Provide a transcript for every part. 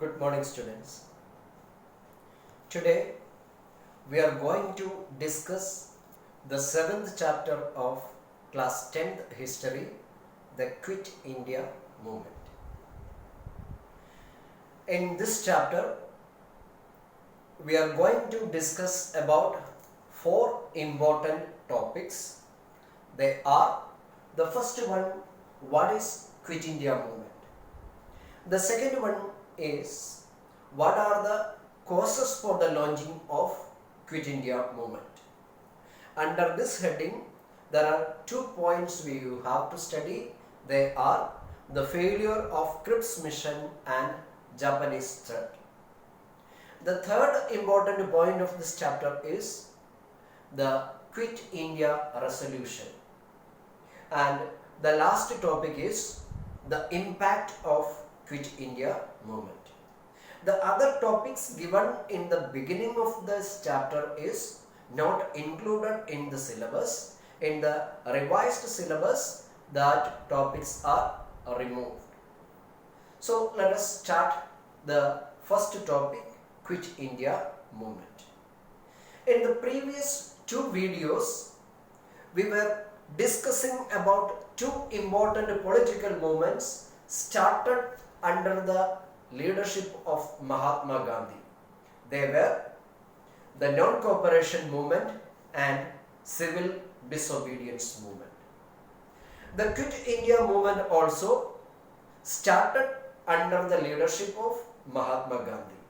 Good morning, students. Today we are going to discuss the seventh chapter of class 10th history, the Quit India movement. In this chapter, we are going to discuss about four important topics. They are: the first one, what is Quit India movement? The second one is, what are the causes for the launching of Quit India movement? Under this heading, there are 2 points we have to study. They are the failure of Cripps mission and Japanese threat. The third important point of this chapter is the Quit India resolution. And the last topic is the impact of Quit India movement. The other topics given in the beginning of this chapter is not included in the syllabus. In the revised syllabus, that topics are removed. So let us start the first topic, Quit India movement. In the previous 2 videos, we were discussing about 2 important political movements started under the leadership of Mahatma Gandhi. They were the non-cooperation movement and civil disobedience movement. The Quit India movement also started under the leadership of Mahatma Gandhi.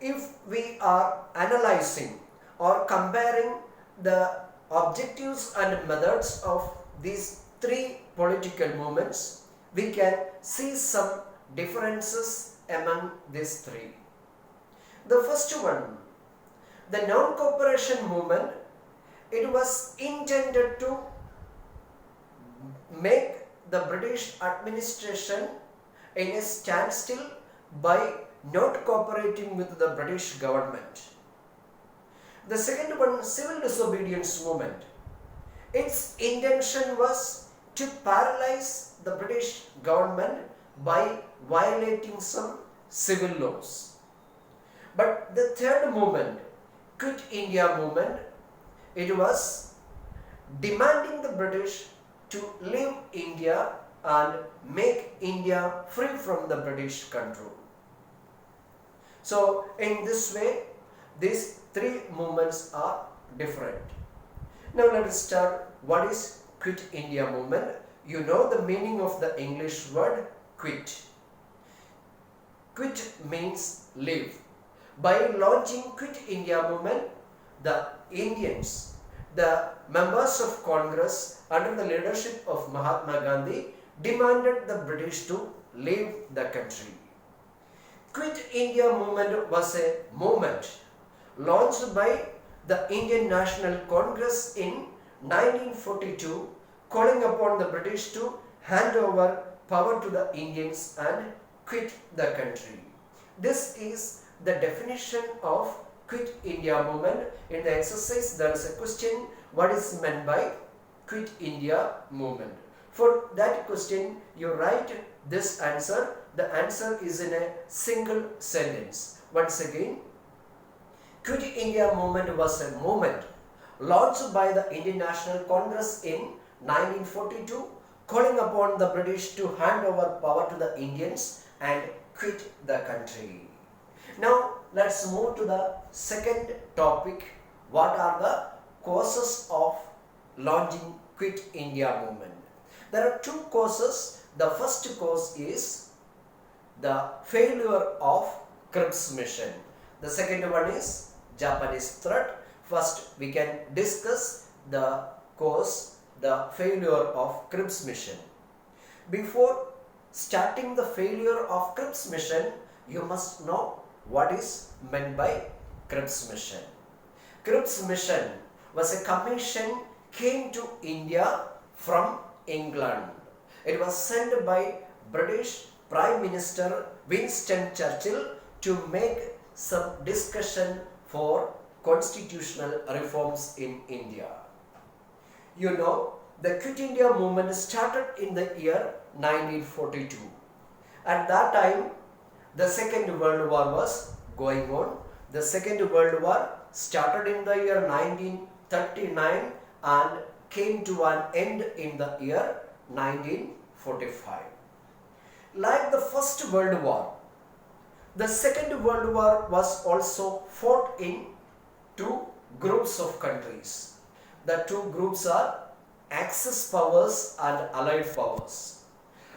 If we are analyzing or comparing the objectives and methods of these 3 political movements, we can see some differences among these 3. The first one, the non-cooperation movement, it was intended to make the British administration in a standstill by not cooperating with the British government. The second one, civil disobedience movement, its intention was to paralyze the British government by violating some civil laws. But the third movement, Quit India movement, it was demanding the British to leave India and make India free from the British control. So in this way, these 3 movements are different. Now let us start. What is Quit India movement? You know the meaning of the English word quit. Quit means leave. By launching Quit India movement, the Indians, the members of Congress under the leadership of Mahatma Gandhi, demanded the British to leave the country. Quit India movement was a movement launched by the Indian National Congress in 1942, calling upon the British to hand over power to the Indians and quit the country. This is the definition of Quit India movement. In the exercise, there is a question: what is meant by Quit India movement? For that question, you write this answer. The answer is in a single sentence. Once again, Quit India movement was a movement launched by the Indian National Congress in 1942, calling upon the British to hand over power to the Indians and quit the country. Now let's move to the second topic. What are the causes of launching Quit India movement? There are 2 causes. The first cause is the failure of Cripps mission. The second one is Japanese threat. First, we can discuss the cause, the failure of Cripps mission. Before starting the failure of Cripps mission, you must know what is meant by Cripps mission. Cripps mission was a commission came to India from England. It was sent by British Prime Minister Winston Churchill to make some discussion for constitutional reforms in India. You know, the Quit India movement started in the year 1942. At that time, the Second World War was going on. The Second World War started in the year 1939 and came to an end in the year 1945. Like the First World War, the Second World War was also fought in two groups of countries. The two groups are Axis powers and Allied powers.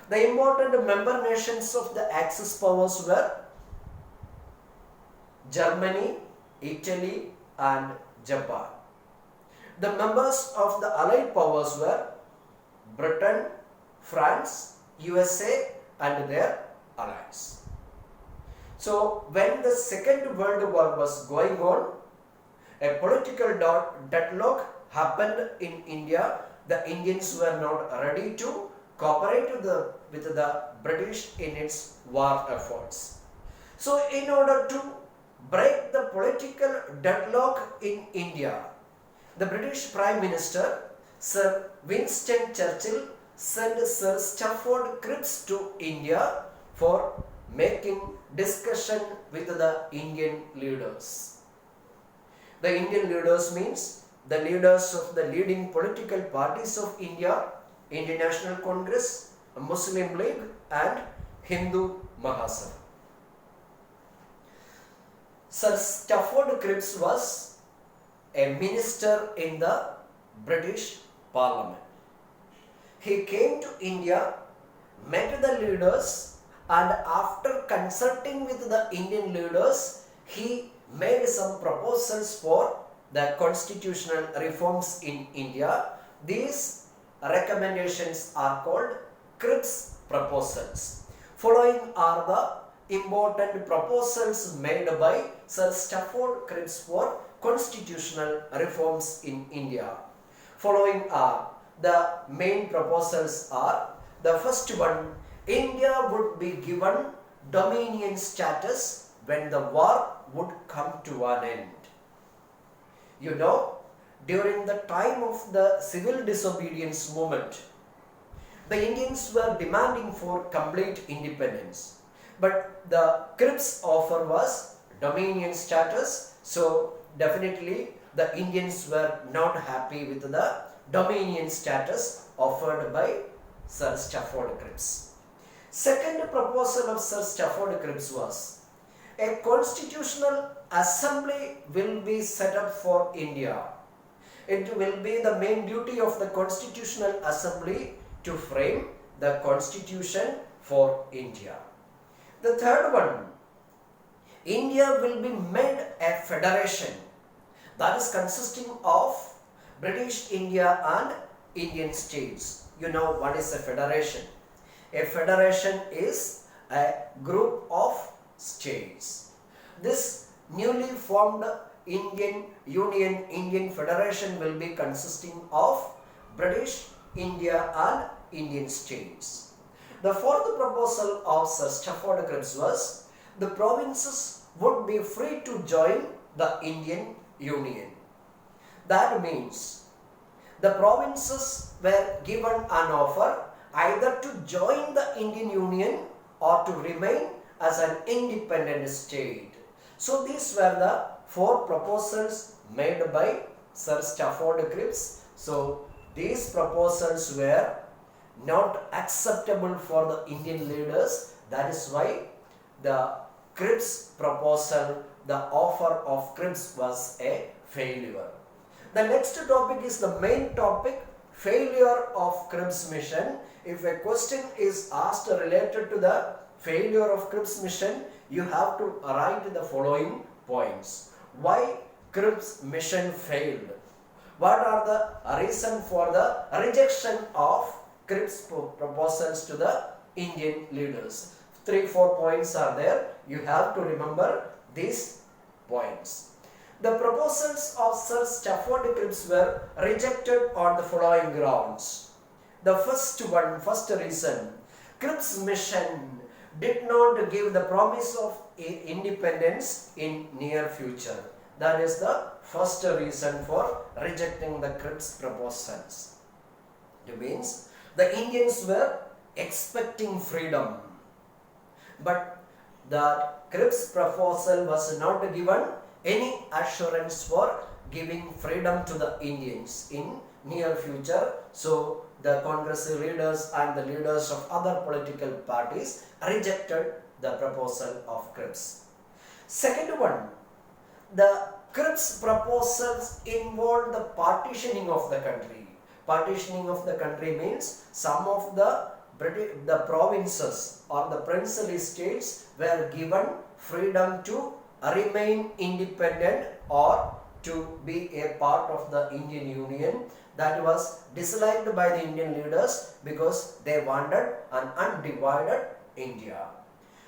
The important member nations of the Axis powers were Germany, Italy and Japan. The members of the Allied powers were Britain, France, USA and their allies. So when the Second World War was going on, a political deadlock happened in India. The Indians were not ready to cooperate with the British in its war efforts. So in order to break the political deadlock in India, the British Prime Minister Sir Winston Churchill sent Sir Stafford Cripps to India for making discussion with the Indian leaders. The Indian leaders means the leaders of the leading political parties of India, Indian National Congress, Muslim League and Hindu Mahasabha. Sir Stafford Cripps was a minister in the British Parliament. He came to India, met the leaders and after consulting with the Indian leaders, he made some proposals for the constitutional reforms in India. These recommendations are called Cripps proposals. Following are the important proposals made by Sir Stafford Cripps for constitutional reforms in India. Following are the main proposals are: the first one, India would be given dominion status when the war would come to an end. You know, during the time of the civil disobedience movement, the Indians were demanding for complete independence. But the Cripps offer was dominion status, so definitely the Indians were not happy with the dominion status offered by Sir Stafford Cripps. Second proposal of Sir Stafford Cripps was: a constitutional assembly will be set up for India. It will be the main duty of the constitutional assembly to frame the constitution for India. The third one, India will be made a federation that is consisting of British India and Indian states. You know what is a federation? A federation is a group of states. This newly formed Indian Federation will be consisting of British India and Indian states. The fourth proposal of Sir Stafford Cripps was: the provinces would be free to join the Indian Union. That means the provinces were given an offer either to join the Indian Union or to remain as an independent state. So these were the four proposals made by Sir Stafford Cripps. So these proposals were not acceptable for the Indian leaders. That is why the Cripps proposal, the offer of Cripps, was a failure. The next topic is the main topic, failure of Cripps mission. If a question is asked related to the failure of Cripps mission, you have to write the following points. Why Cripps mission failed? What are the reason for the rejection of Cripps proposals to the Indian leaders? 3-4 points are there. You have to remember these points. The proposals of Sir Stafford Cripps were rejected on the following grounds. The first reason, Cripps mission did not give the promise of independence in near future. That is the first reason for rejecting the Cripps proposals. It means the Indians were expecting freedom, but that Cripps' proposal was not given any assurance for giving freedom to the Indians in near future. So the Congress leaders and the leaders of other political parties rejected the proposal of Cripps. Second one, the Cripps proposals involved the partitioning of the country. Partitioning of the country means some of the provinces or the princely states were given freedom to remain independent or to be a part of the Indian Union. That was disliked by the Indian leaders because they wanted an undivided India.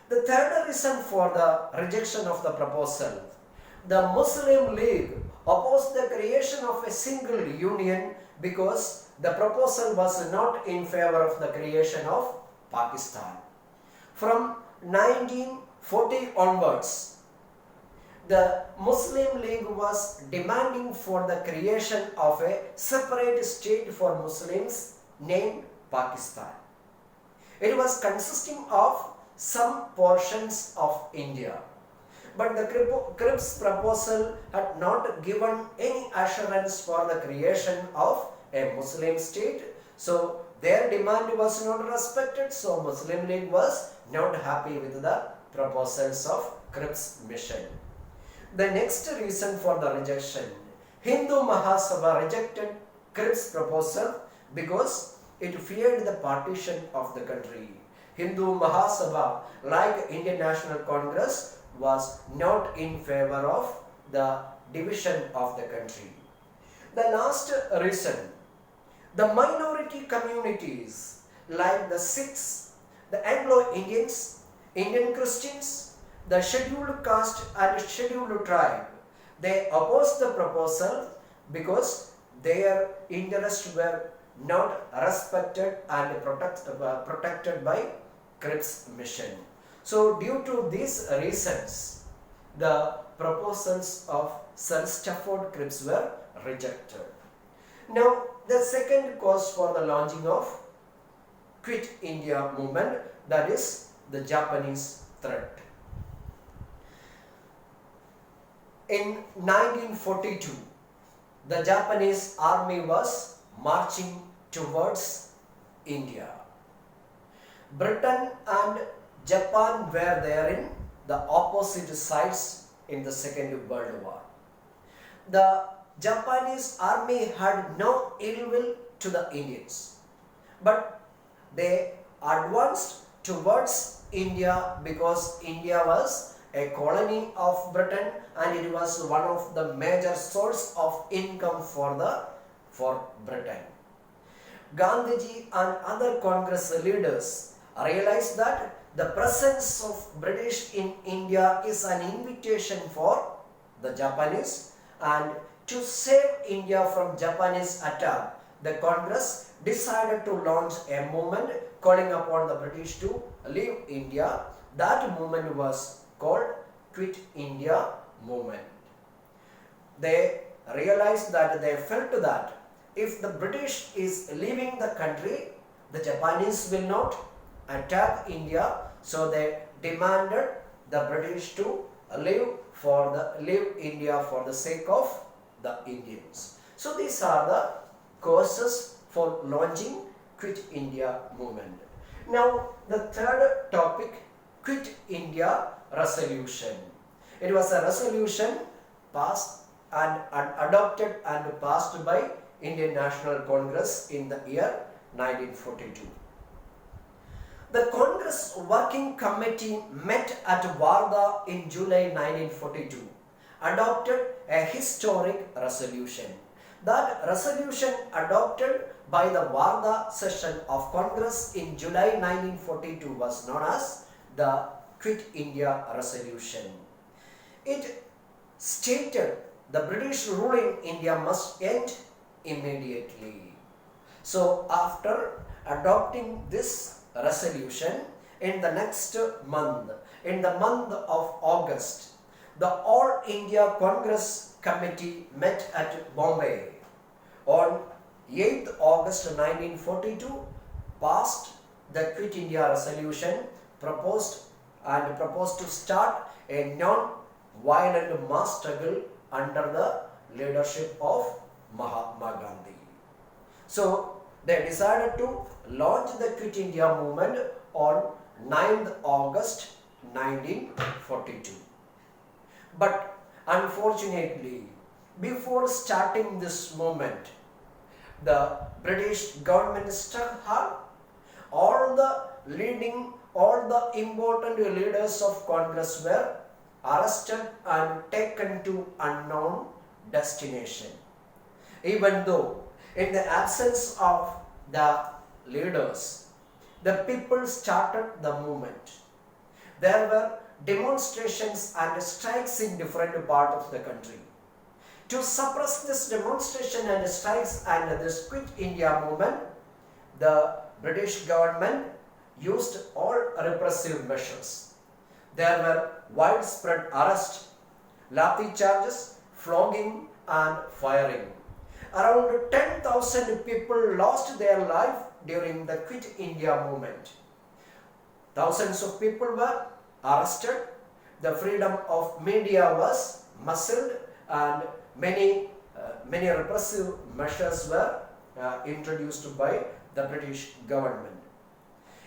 The third reason for the rejection of the proposal, the Muslim League opposed the creation of a single union because the proposal was not in favor of the creation of Pakistan. From 1940 onwards, the Muslim League was demanding for the creation of a separate state for Muslims named Pakistan. It was consisting of some portions of India. But the Cripps proposal had not given any assurance for the creation of a Muslim state. So their demand was not respected. So Muslim League was not happy with the proposals of Cripps' mission. The next reason for the rejection, Hindu Mahasabha rejected Cripps' proposal because it feared the partition of the country. Hindu Mahasabha, like Indian National Congress, was not in favor of the division of the country. The last reason, the minority communities like the Sikhs, the Anglo-Indians, Indian Christians, the scheduled caste and scheduled tribe, they opposed the proposal because their interests were not respected and protected by Cripps' mission. So due to these reasons, the proposals of Sir Stafford Cripps were rejected. Now the second cause for the launching of Quit India movement, that is the Japanese threat. In 1942, the Japanese army was marching towards India. Britain and Japan were there in the opposite sides in the Second World War. The Japanese army had no ill will to the Indians, but they advanced towards India because India was a colony of Britain and it was one of the major source of income for Britain. Gandhiji and other Congress leaders realized that the presence of British in India is an invitation for the Japanese, and to save India from Japanese attack, the Congress decided to launch a movement calling upon the British to leave India. That movement was called Quit India movement. They realized that they felt that if the British is leaving the country, the Japanese will not attack India, so they demanded the British to leave India for the sake of the Indians. So these are the causes for launching Quit India movement. Now the third topic, Quit India resolution. It was a resolution passed and adopted and passed by Indian National Congress in the year 1942. The Congress Working Committee met at Wardha in July 1942, adopted a historic resolution. That resolution adopted by the Wardha session of Congress in July 1942 was known as the Quit India Resolution. It stated the British rule in India must end immediately. So after adopting this resolution, in the next month, in the month of August, the All India Congress Committee met at Bombay. On 8th August 1942, passed the Quit India Resolution proposed and proposed to start a non-violent mass struggle under the leadership of Mahatma Gandhi. So they decided to launch the Quit India movement on 9th August 1942. But unfortunately, before starting this movement, the British government struck hard. All the important leaders of Congress were arrested and taken to unknown destination. Even though in the absence of the leaders, the people started the movement. There were demonstrations and strikes in different parts of the country. To suppress this demonstration and strikes and this Quit India movement, the British government used all repressive measures. There were widespread arrest, lathi charges, flogging and firing. Around 10,000 people lost their life during the Quit India movement. Thousands of people were arrested, the freedom of media was muzzled, and many repressive measures were introduced by the British government.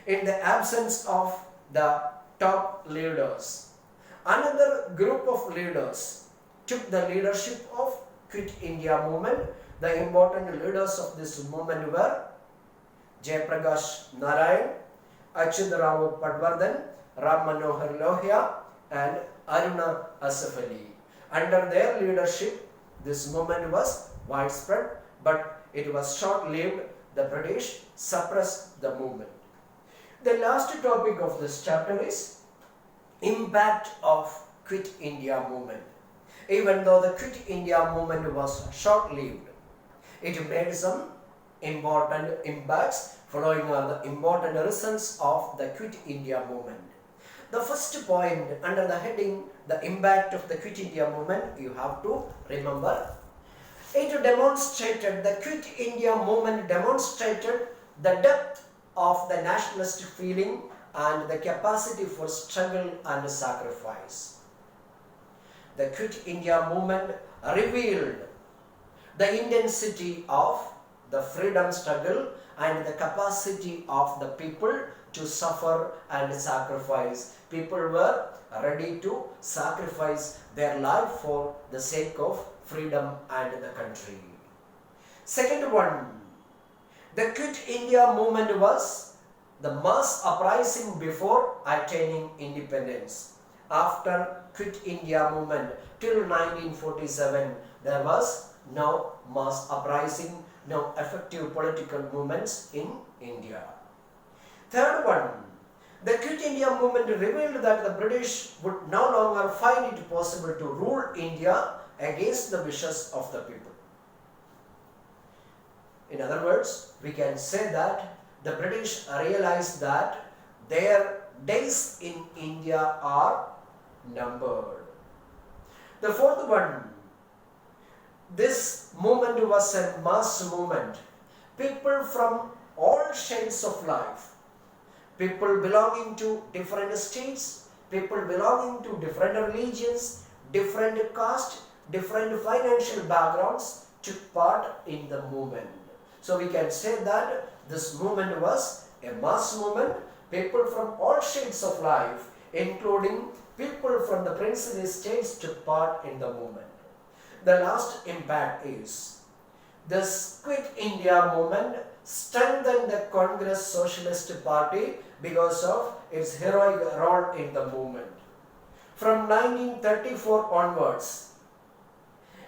In the absence of the top leaders, another group of leaders took the leadership of Quit India movement. The important leaders of this movement were Jayaprakash Narayan, Achyuta Patwardhan, Ram Manohar Lohia and Aruna Asaf Ali. Under their leadership, this movement was widespread, but it was short-lived. The British suppressed the movement. The last topic of this chapter is impact of Quit India movement. Even though the Quit India movement was short-lived, it made some important impacts. Following are the important results of the Quit India movement. The first point under the heading, the impact of the Quit India movement, you have to remember. It demonstrated, the Quit India movement demonstrated the depth of the nationalist feeling and the capacity for struggle and sacrifice. The Quit India movement revealed the intensity of the freedom struggle and the capacity of the people to suffer and sacrifice. People were ready to sacrifice their life for the sake of freedom and the country. Second one, the Quit India movement was the mass uprising before attaining independence. After Quit India movement till 1947, there was no mass uprising, no effective political movements in India. Third one, the Quit India movement revealed that the British would no longer find it possible to rule India against the wishes of the people. In other words, we can say that the British realized that their days in India are numbered. The fourth one, this movement was a mass movement. People from all shades of life, people belonging to different states, people belonging to different religions, different caste, different financial backgrounds took part in the movement. So we can say that this movement was a mass movement. People from all shades of life, including people from the princely states, took part in the movement. The last impact is this Quit India movement strengthened the Congress Socialist Party because of its heroic role in the movement. From 1934 onwards,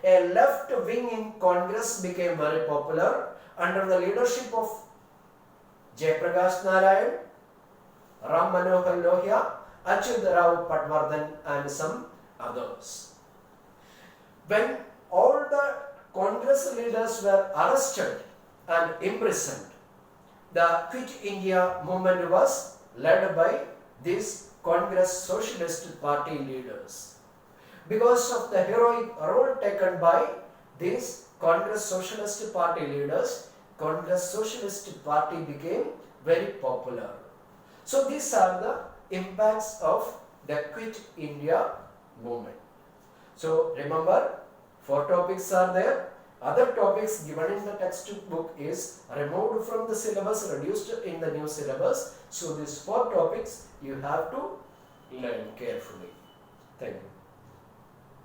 a left wing in Congress became very popular under the leadership of Jayaprakash Narayan, Ram Manohar Lohia, Achyuta Patwardhan and some others. When all the Congress leaders were arrested and imprisoned, the Quit India movement was led by these Congress Socialist Party leaders. Because of the heroic role taken by these Congress Socialist Party leaders, Congress Socialist Party became very popular. So these are the impacts of the Quit India movement. So remember, 4 topics are there. Other topics given in the textbook is removed from the syllabus, reduced in the new syllabus. So these 4 topics you have to learn carefully. Thank you.